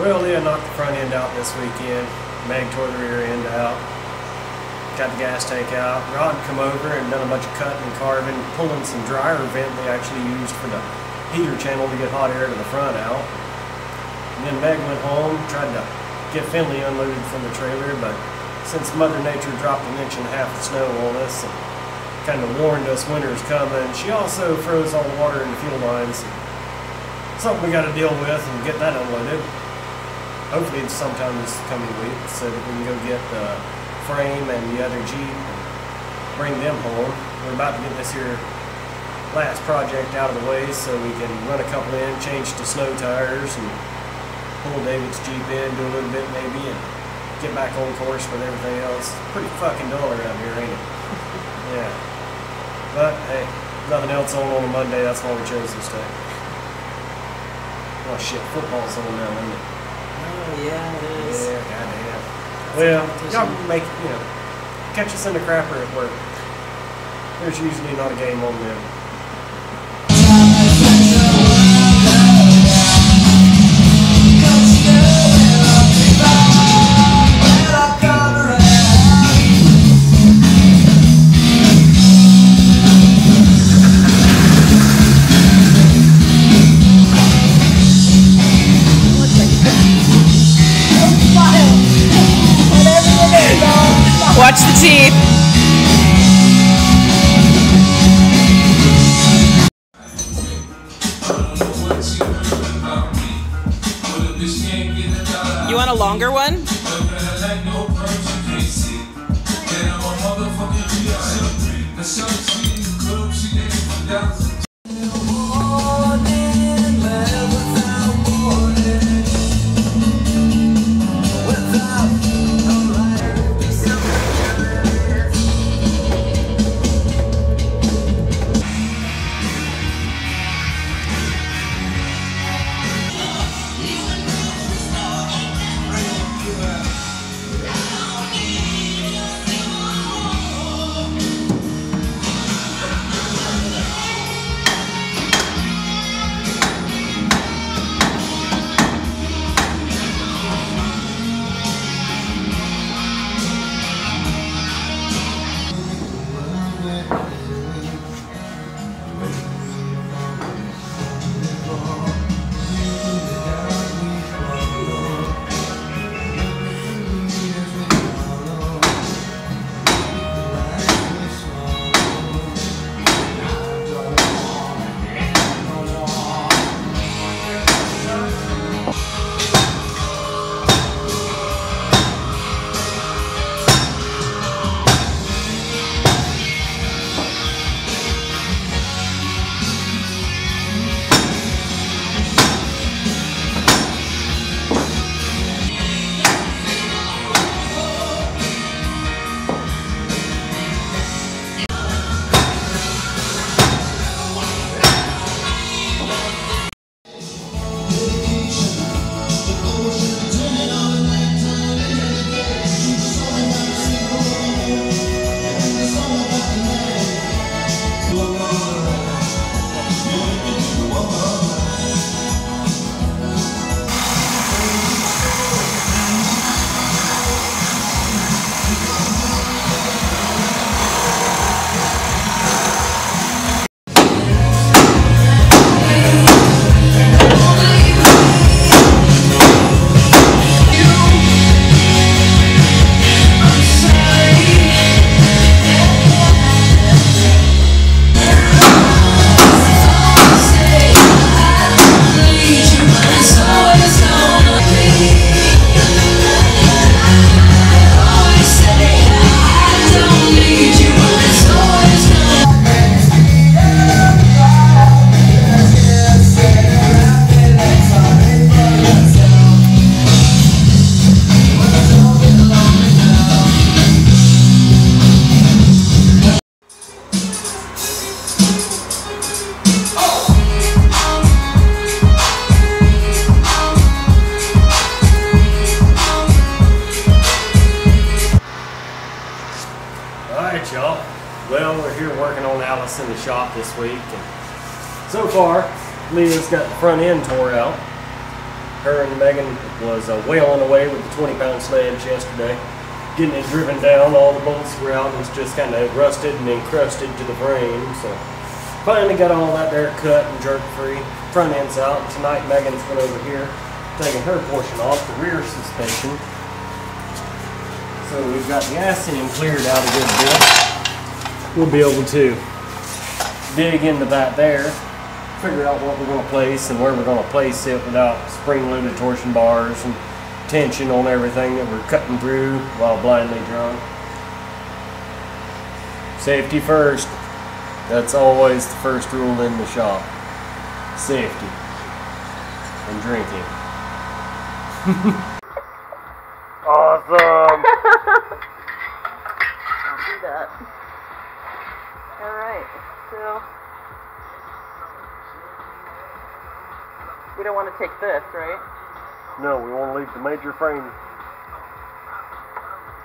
Well, Leah knocked the front end out this weekend. Meg tore the rear end out. Got the gas tank out. Rod come over and done a bunch of cutting and carving, pulling some dryer vent they actually used for the heater channel to get hot air to the front out. And then Meg went home, tried to get Finley unloaded from the trailer, but since Mother Nature dropped 1.5 inches of snow on us and kind of warned us winter's coming, she also froze all the water in the fuel lines. Something we got to deal with and get that unloaded. Hopefully it's sometime this coming week so that we can go get the frame and the other Jeep and bring them home. We're about to get this here last project out of the way so we can run a couple in, change to snow tires, and pull David's Jeep in, do a little bit maybe, and get back on course with everything else. Pretty fucking dull around here, ain't it? Yeah. But hey, nothing else on a Monday, that's why we chose this day. Oh shit, football's on now, isn't it? Oh yeah, it is. Yeah, goddamn. Well, y'all make, catch us in the crapper at work. There's usually not a game on them. Watch the teeth. You want a longer one? Alright y'all, well we're here working on Alice in the shop this week, and so far Leah's got the front end tore out. Her and Megan was wailing away with the 20-pound sledge yesterday, getting it driven down. All the bolts were out and it's just kind of rusted and encrusted to the frame. So finally got all that there cut and jerk free. Front end's out. Tonight Megan's been over here taking her portion off, the rear suspension. So we've got the ass end cleared out a good bit. We'll be able to dig into that there, figure out what we're going to place and where we're going to place it without spring-loaded torsion bars and tension on everything that we're cutting through while blindly drunk. Safety first. That's always the first rule in the shop. Safety and drinking. Awesome! I'll do that. Alright, so we don't want to take this, right? No, we want to leave the major frame.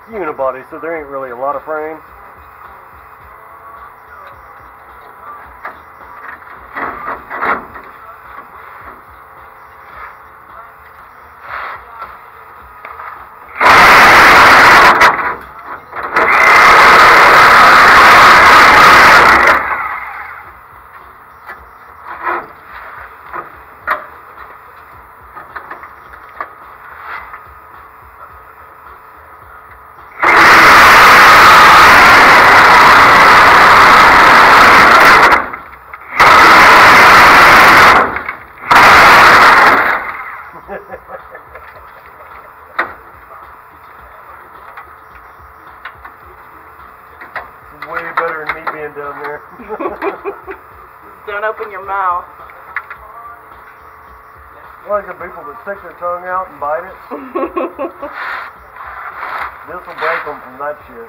It's unibody, so there ain't really a lot of frame. Way better than me being down there. Don't open your mouth. I like the people that stick their tongue out and bite it. This will break them from that shit.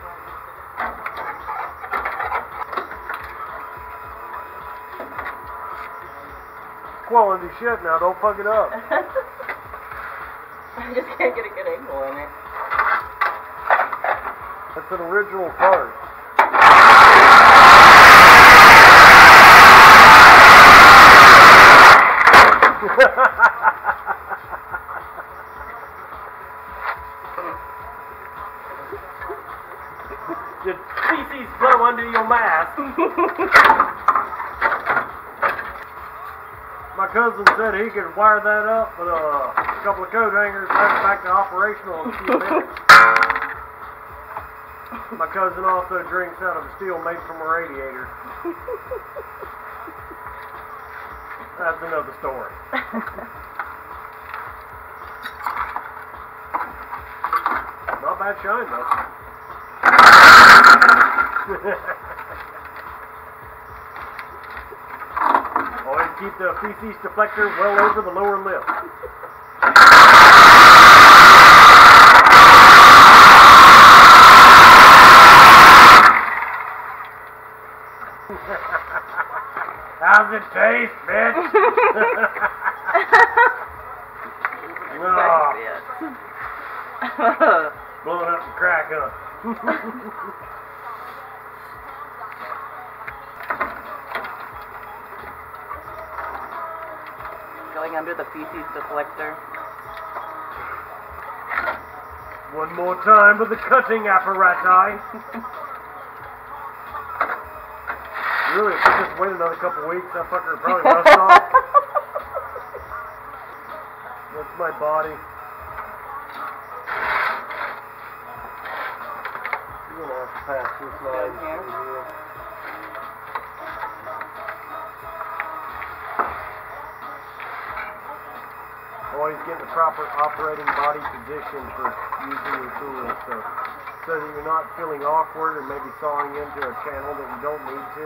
Quality shit now, don't fuck it up. I just can't get a good angle on it. That's an original part. Did feces blow under your mask? My cousin said he could wire that up with a couple of coat hangers and have it back to operational in a few minutes. My cousin also drinks out of a steel made from a radiator. That's another story. Not bad shine though. Always keep the feces deflector well over the lower lip. How's it taste, bitch? Oh. Blowing up the crack, huh? Going under the feces deflector. One more time with the cutting apparatus. Really, if we just wait another couple weeks, that fucker would probably rust off. That's my body. You're gonna have to pass this line here. Always get the proper operating body position for using your tools, so that you're not feeling awkward or maybe sawing into a channel that you don't need to.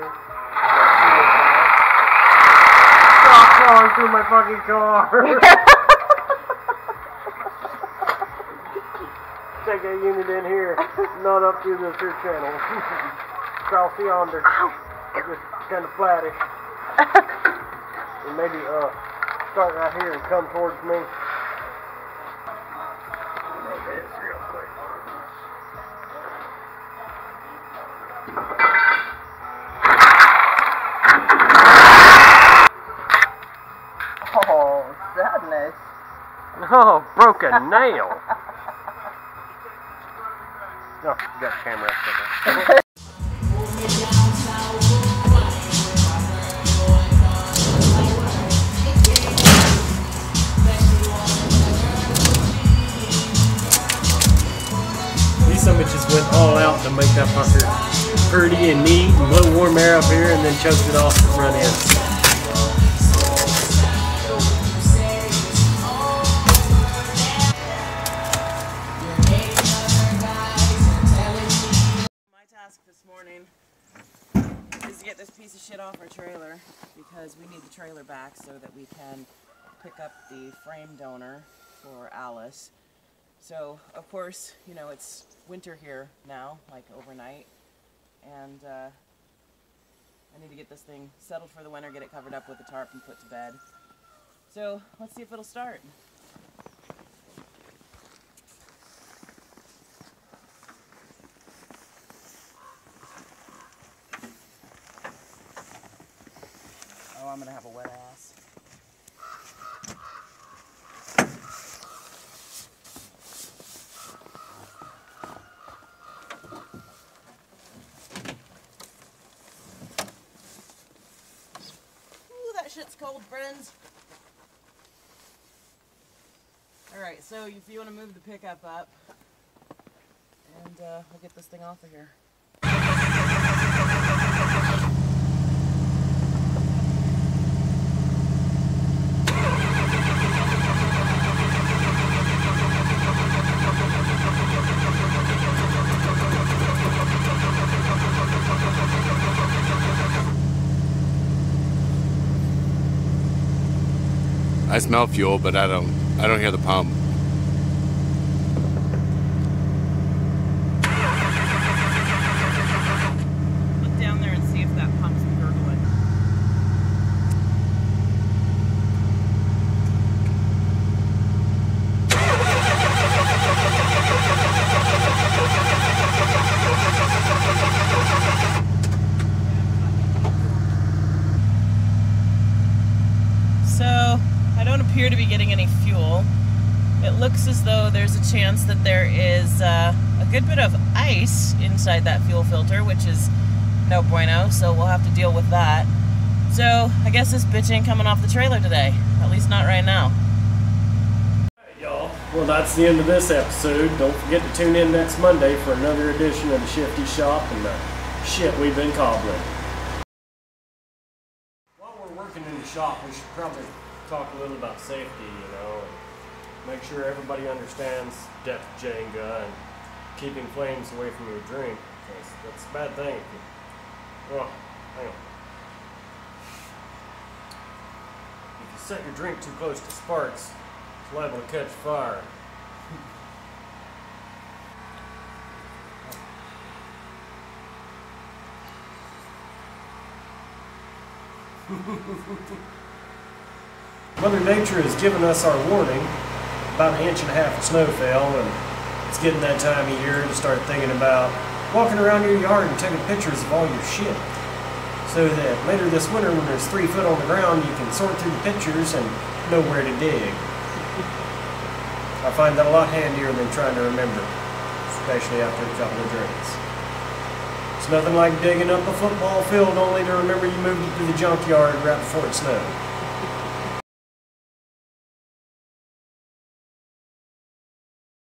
Stop sawing through my fucking car! Take that unit in here, not up through this here channel. Cross yonder. Just kind of flattish. And maybe start right here and come towards me. This real quick. Oh, sadness. Oh, broke a nail. Oh, you got the camera up there. These summits went all out to make that fucker pretty and neat and blow warm air up here and then choked it off the front end. This morning is to get this piece of shit off our trailer because we need the trailer back so that we can pick up the frame donor for Alice. So of course, you know, it's winter here now, like overnight, and I need to get this thing settled for the winter, get it covered up with a tarp and put to bed. So let's see if it'll start. Oh, I'm gonna have a wet ass. Ooh, that shit's cold, friends. Alright, so if you want to move the pickup up, and we'll get this thing off of here. I smell fuel, but I don't hear the pump. Look down there and see if that pump's gurgling. So I don't appear to be getting any fuel. It looks as though there's a chance that there is a good bit of ice inside that fuel filter, which is no bueno, so we'll have to deal with that. So I guess this bitch ain't coming off the trailer today, at least not right now. Alright, y'all. Well, that's the end of this episode. Don't forget to tune in next Monday for another edition of the Shifty Shop and the shit we've been cobbling. While we're working in the shop, we should probably talk a little about safety, you know, and make sure everybody understands depth Jenga and keeping flames away from your drink, because that's a bad thing. Oh, hang on. If you set your drink too close to sparks, it's liable to catch fire. Mother Nature has given us our warning. About 1.5 inches of snow fell, and it's getting that time of year to start thinking about walking around your yard and taking pictures of all your shit, so that later this winter when there's 3 foot on the ground you can sort through the pictures and know where to dig. I find that a lot handier than trying to remember, especially after a couple of drinks. It's nothing like digging up a football field only to remember you moved it to the junkyard right before it snowed.